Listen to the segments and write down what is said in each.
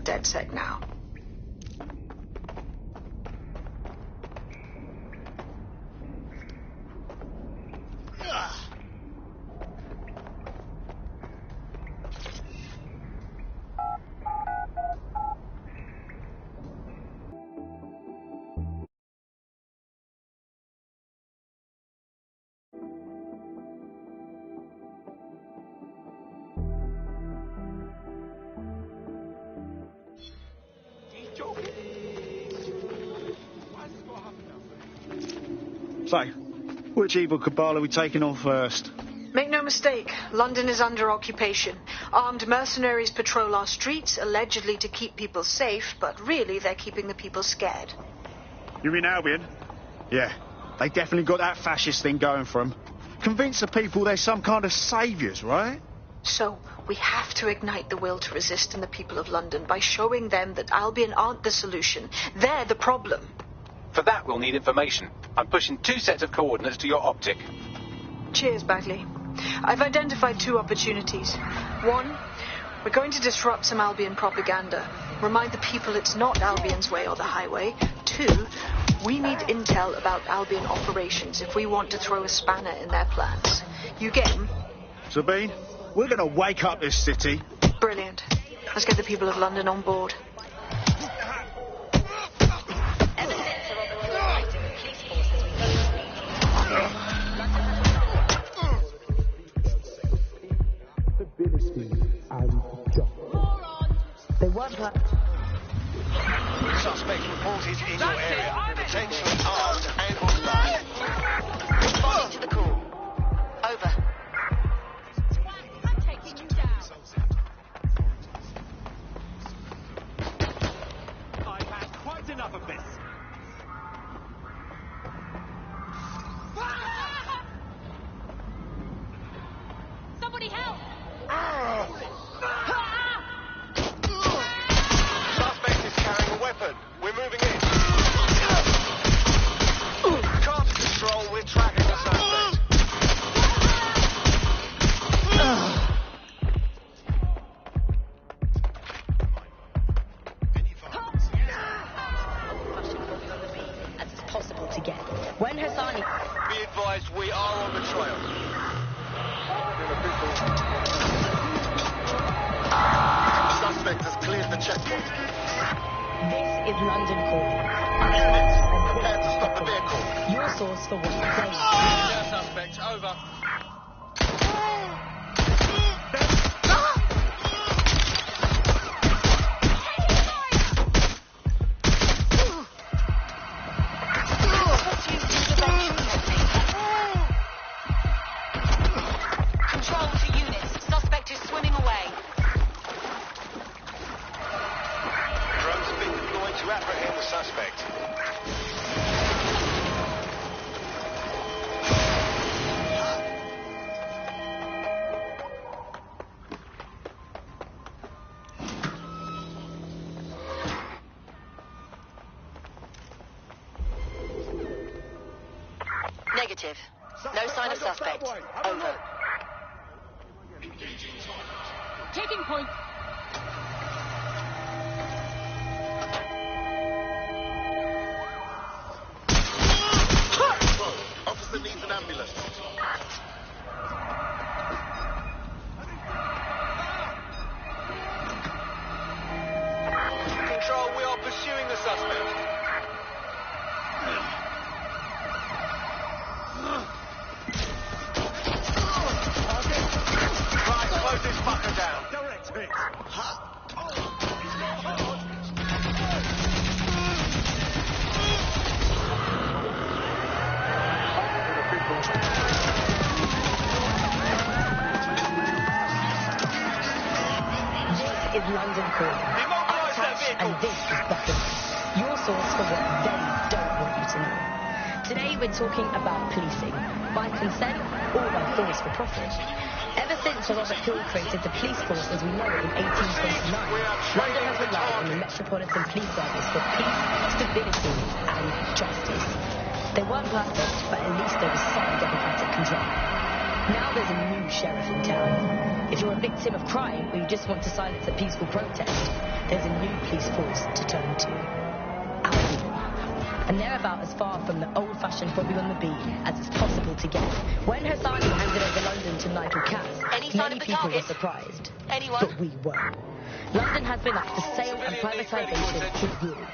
dead set now. So, which evil cabal are we taking on first? Make no mistake, London is under occupation. Armed mercenaries patrol our streets, allegedly to keep people safe, but really they're keeping the people scared. You're in Albion? Yeah, they definitely got that fascist thing going for them. Convince the people they're some kind of saviours, right? So, we have to ignite the will to resist in the people of London by showing them that Albion aren't the solution. They're the problem. For that, we'll need information. I'm pushing 2 sets of coordinates to your optic. Cheers, Bagley. I've identified 2 opportunities. 1, we're going to disrupt some Albion propaganda. Remind the people it's not Albion's way or the highway. 2, we need intel about Albion operations if we want to throw a spanner in their plans. You game? Sabine, we're going to wake up this city. Brilliant. Let's get the people of London on board. They weren't Suspect reported in your area. Potentially armed and hostile. responding to the call. Over. I'm taking you down. I've had quite enough of this. Somebody help! Suspect is carrying a weapon. We're moving in. Can't control, we're tracking the suspect. As it's possible to get. When Hassani... Be advised, we are on the trail. Suspect has cleared the checkpoint. This is London calling. Units, prepare to stop the vehicle. Your source for what you claim. Yeah, suspect, over. Control to units. Suspect is swimming away. Drones have been deployed to apprehend the suspect. Negative. No sign of suspect. Over. Taking point. Officer needs an ambulance. Control, we are pursuing the suspect. Right, close this fucker down. Direct hit. This is London calling. Immobilize that Touch, vehicle. and this is Buckingham. Your source for what they don't want you to know. Today we're talking about policing. By consent or by force for profit. Ever since Sir Robert Hill created the police force as we know it in 1829, London has relied on the Metropolitan Police Service for peace, stability and justice. They weren't perfect, but at least there was some democratic control. Now there's a new sheriff in town. If you're a victim of crime or you just want to silence a peaceful protest, there's a new police force to turn to. Albion. And they're about as far from the old-fashioned Bobby on the beat as it's possible to get. When Hassani handed over London to Nigel Cass, many people were surprised. But we weren't. London has been up for sale and privatisation for years.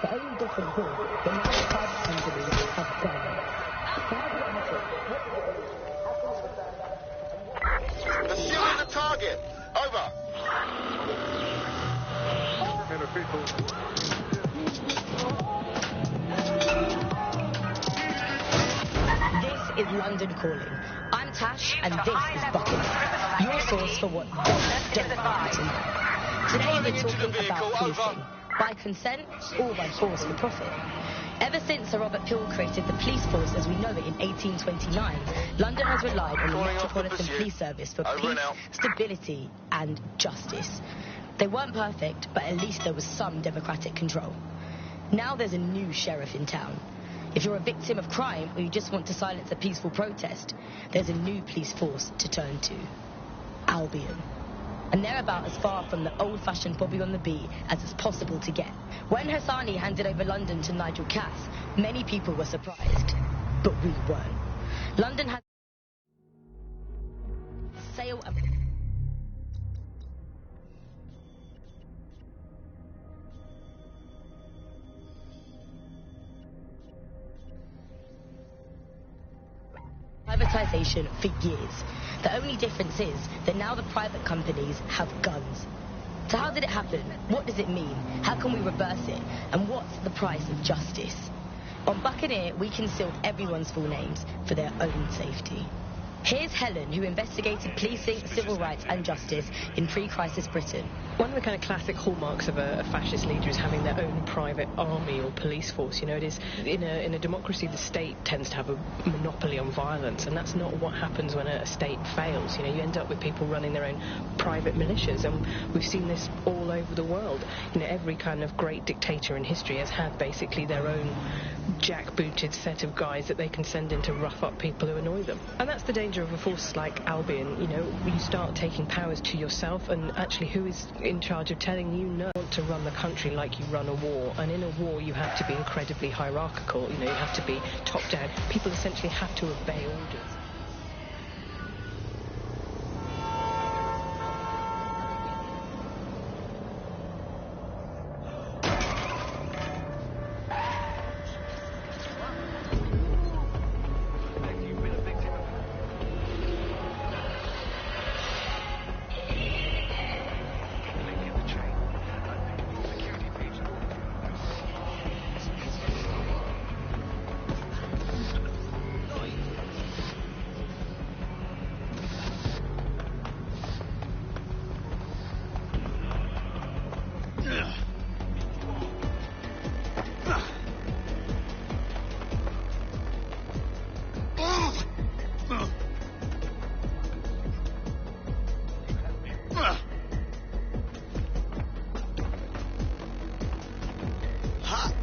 The only difference is that now the private companies have gone. Pursuing the target. Over. This is London Calling. I'm Tash, and this is Bucket, your source for what they don't want to know. Today we're talking about policing, by consent or by force for profit. Ever since Sir Robert Peel created the police force as we know it in 1829, London has relied on the Metropolitan Police Service for peace, stability and justice. They weren't perfect, but at least there was some democratic control. Now there's a new sheriff in town. If you're a victim of crime or you just want to silence a peaceful protest, there's a new police force to turn to. Albion. And they're about as far from the old-fashioned Bobby on the beat as it's possible to get. When Hassani handed over London to Nigel Cass, many people were surprised, but we weren't. London had sale and privatisation for years. The only difference is that now the private companies have guns. So how did it happen? What does it mean? How can we reverse it? And what's the price of justice? On Buccaneer, we concealed everyone's full names for their own safety. Here's Helen, who investigated policing, civil rights and justice in pre-crisis Britain. One of the kind of classic hallmarks of a fascist leader is having their own private army or police force. You know, it is in a democracy, the state tends to have a monopoly on violence, and that's not what happens when a state fails. You know, you end up with people running their own private militias, and we've seen this all over the world. You know, every kind of great dictator in history has had basically their own jackbooted set of guys that they can send in to rough up people who annoy them. And that's the danger of a force like Albion. You know, you start taking powers to yourself, and actually who is in charge of telling you no to run the country like you run a war? And in a war you have to be incredibly hierarchical. You know, you have to be top down. People essentially have to obey orders. Ha!